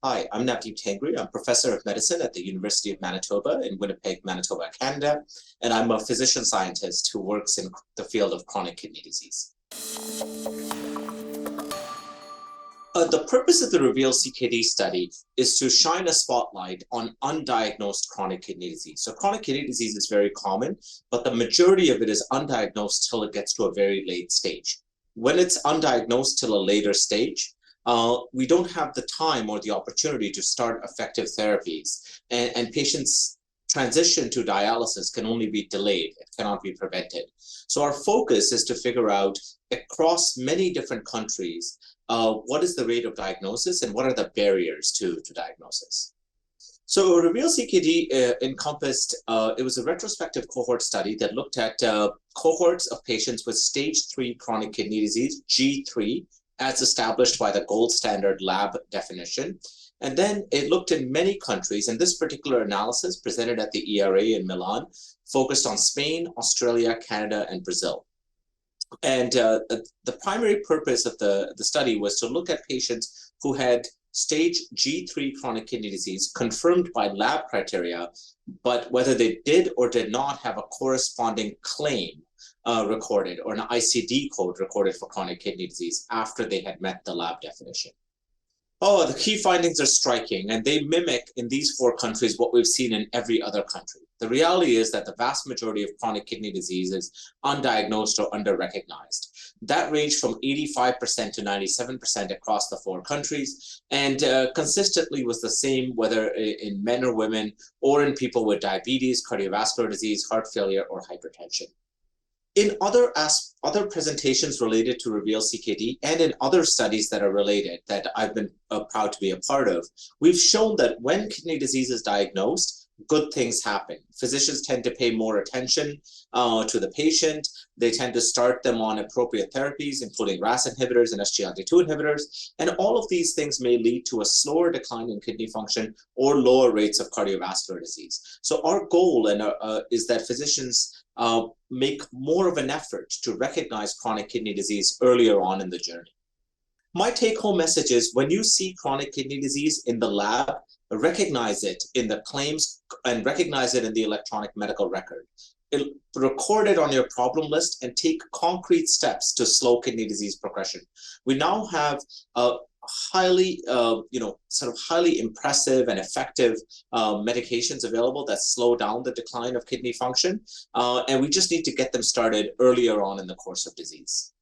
Hi, I'm Navdeep Tangri. I'm professor of medicine at the University of Manitoba in Winnipeg, Manitoba, Canada, and I'm a physician scientist who works in the field of chronic kidney disease. The purpose of the REVEAL-CKD study is to shine a spotlight on undiagnosed chronic kidney disease. So chronic kidney disease is very common, but the majority of it is undiagnosed till it gets to a very late stage. When it's undiagnosed till a later stage, we don't have the time or the opportunity to start effective therapies, and patients' transition to dialysis can only be delayed. It cannot be prevented. So our focus is to figure out across many different countries, what is the rate of diagnosis and what are the barriers to diagnosis. So REVEAL-CKD encompassed, it was a retrospective cohort study that looked at cohorts of patients with stage 3 chronic kidney disease, G3, as established by the gold standard lab definition. And then it looked in many countries, and this particular analysis presented at the ERA in Milan focused on Spain, Australia, Canada, and Brazil. And the primary purpose of the study was to look at patients who had stage G3 chronic kidney disease confirmed by lab criteria, but whether they did or did not have a corresponding claim recorded, or an ICD code recorded for chronic kidney disease after they had met the lab definition. The key findings are striking, and they mimic in these 4 countries what we've seen in every other country. The reality is that the vast majority of chronic kidney disease is undiagnosed or underrecognized. That ranged from 85% to 97% across the 4 countries, and consistently was the same whether in men or women, or in people with diabetes, cardiovascular disease, heart failure, or hypertension. In other presentations related to REVEAL-CKD and in other studies that are related that I've been proud to be a part of, we've shown that when kidney disease is diagnosed, good things happen. Physicians tend to pay more attention to the patient. They tend to start them on appropriate therapies, including RAS inhibitors and SGLT2 inhibitors. And all of these things may lead to a slower decline in kidney function or lower rates of cardiovascular disease. So our goal is that physicians make more of an effort to recognize chronic kidney disease earlier on in the journey. My take-home message is when you see chronic kidney disease in the lab, recognize it in the claims and recognize it in the electronic medical record. Record it on your problem list and take concrete steps to slow kidney disease progression. We now have highly, highly impressive and effective medications available that slow down the decline of kidney function, and we just need to get them started earlier on in the course of disease.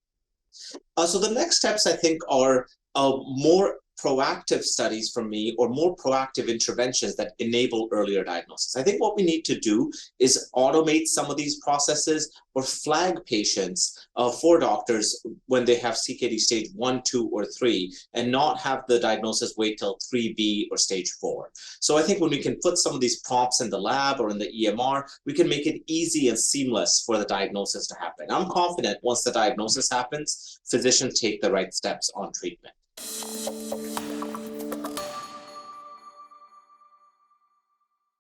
So the next steps, I think, are more proactive studies from me, or more proactive interventions that enable earlier diagnosis. I think what we need to do is automate some of these processes or flag patients for doctors when they have CKD stage 1, 2, or 3, and not have the diagnosis wait till 3B or stage 4. So I think when we can put some of these prompts in the lab or in the EMR, we can make it easy and seamless for the diagnosis to happen. I'm confident once the diagnosis happens, physicians take the right steps on treatment.